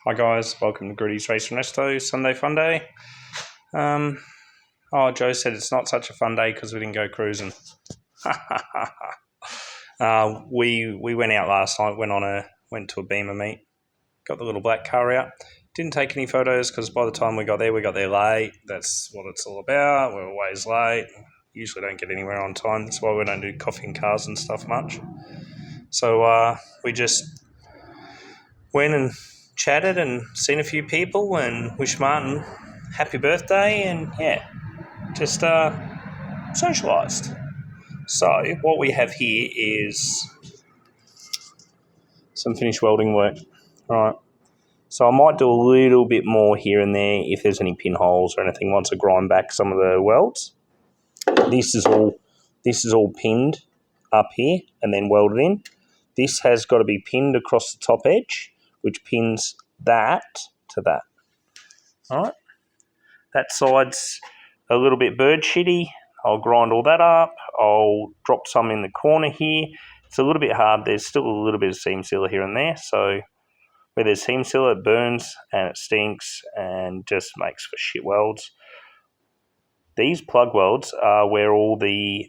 Hi guys, welcome to Gritty's Race and Resto, Sunday Funday. Joe said it's not such a fun day because we didn't go cruising. We went out last night, went to a Beamer meet, got the little black car out. Didn't take any photos because by the time we got there late. That's what it's all about. We're always late. Usually don't get anywhere on time. That's why we don't do coffee in cars and stuff much. So we just went and chatted and seen a few people and wished Martin happy birthday and just socialised. So what we have here is some finished welding work. All right. So I might do a little bit more here and there if there's any pinholes or anything once I grind back some of the welds. This is all pinned up here and then welded in. This has got to be pinned across the top edge, which pins that to that. All right. That side's a little bit bird shitty. I'll grind all that up. I'll drop some in the corner here. It's a little bit hard. There's still a little bit of seam sealer here and there. So where there's seam sealer, it burns and it stinks and just makes for shit welds. These plug welds are where all the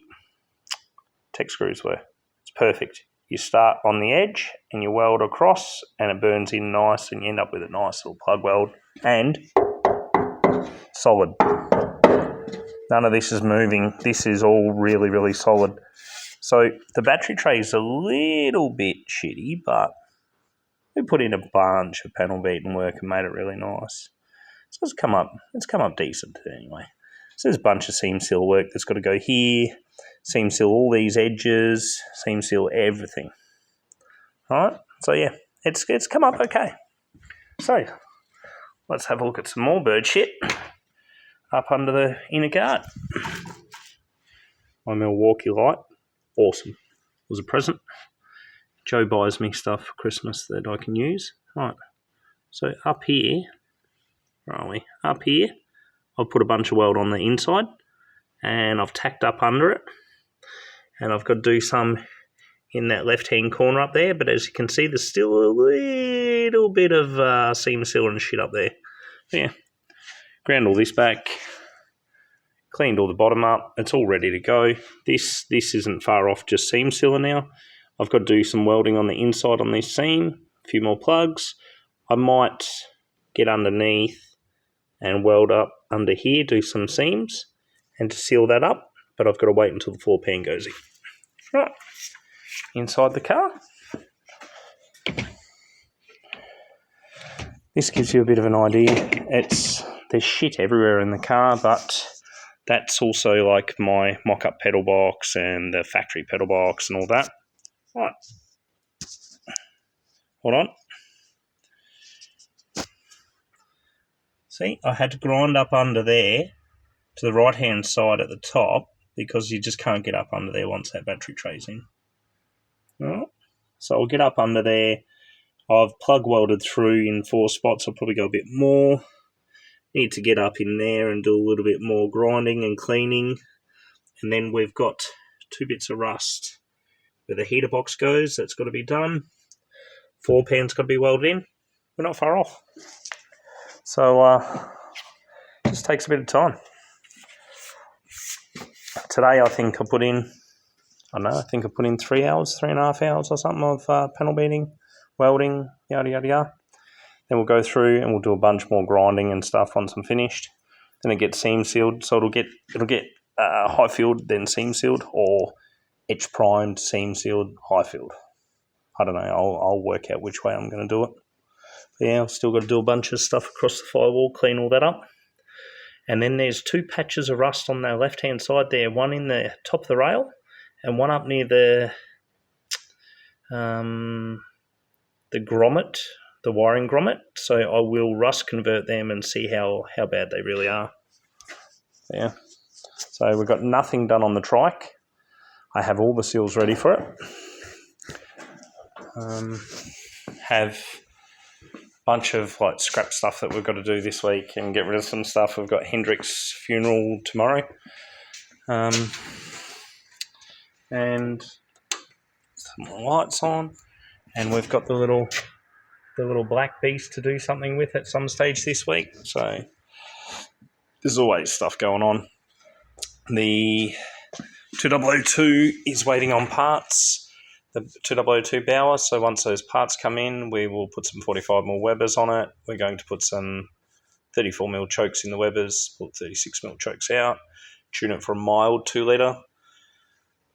tech screws were. It's perfect. You start on the edge and you weld across and it burns in nice and you end up with a nice little plug weld and solid. None of this is moving. This is all really, really solid. So the battery tray is a little bit shitty, but we put in a bunch of panel beating work and made it really nice. So it's come up decent anyway. So there's a bunch of seam seal work that's got to go here, seam seal all these edges, seam seal everything. All right, so yeah, it's come up okay. So let's have a look at some more bird shit up under the inner guard. My Milwaukee light, awesome. It was a present. Joe buys me stuff for Christmas that I can use. Right, so up here, where are we? Up here, I've put a bunch of weld on the inside and I've tacked up under it. And I've got to do some in that left-hand corner up there. But as you can see, there's still a little bit of seam sealer and shit up there. But yeah, ground all this back, cleaned all the bottom up. It's all ready to go. This isn't far off just seam sealer now. I've got to do some welding on the inside on this seam, a few more plugs. I might get underneath and weld up under here, do some seams, and to seal that up. But I've got to wait until the floor pan goes in. Right, inside the car. This gives you a bit of an idea. There's shit everywhere in the car, but that's also like my mock-up pedal box and the factory pedal box and all that. Right, hold on. See, I had to grind up under there to the right-hand side at the top because you just can't get up under there once that battery tray's in. All right. So I'll get up under there. I've plug welded through in 4 spots. I'll probably go a bit more. Need to get up in there and do a little bit more grinding and cleaning. And then we've got 2 bits of rust where the heater box goes. That's got to be done. 4 pan's got to be welded in. We're not far off. So just takes a bit of time. Today I think I put in 3 hours, 3.5 hours or something of panel beating, welding, yada, yada, yada. Then we'll go through and we'll do a bunch more grinding and stuff once I'm finished. Then it gets seam sealed, so it'll get high filled, then seam sealed, or etch primed, seam sealed, high filled. I don't know. I'll work out which way I'm going to do it. But yeah, I've still got to do a bunch of stuff across the firewall, clean all that up. And then there's 2 patches of rust on the left-hand side there, one in the top of the rail and one up near the grommet, the wiring grommet. So I will rust convert them and see how bad they really are. Yeah. So we've got nothing done on the trike. I have all the seals ready for it. Have bunch of like scrap stuff that we've got to do this week and get rid of some stuff. We've got Hendrick's funeral tomorrow. And some lights on. And we've got the little the little black beast to do something with at some stage this week. So there's always stuff going on. The 2002 is waiting on parts, the 2002 Bauer. So once those parts come in, we will put some 45mm Webers on it. We're going to put some 34mm chokes in the Webers, put 36mm chokes out, tune it for a mild 2-litre,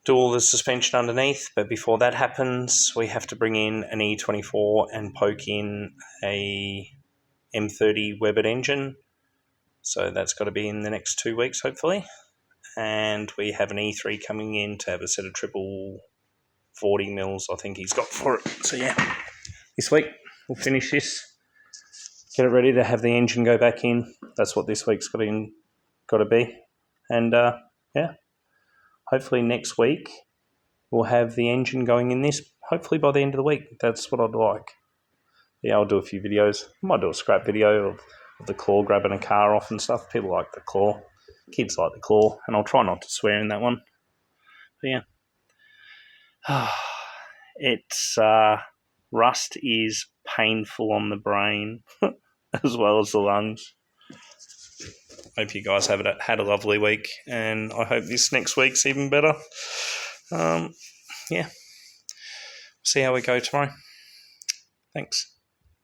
do all the suspension underneath. But before that happens, we have to bring in an E24 and poke in a M30 Weber engine. So that's got to be in the next 2 weeks, hopefully. And we have an E3 coming in to have a set of triple 40 mils, I think he's got for it. So yeah, this week we'll finish this, get it ready to have the engine go back in. That's what this week's got to be. And yeah, hopefully next week we'll have the engine going in this, hopefully by the end of the week. That's what I'd like. Yeah, I'll do a few videos. I might do a scrap video of the claw grabbing a car off and stuff. People like the claw. Kids like the claw. And I'll try not to swear in that one. But yeah. It's rust is painful on the brain as well as the lungs. Hope you guys have had a lovely week, and I hope this next week's even better. Yeah. See how we go tomorrow. Thanks.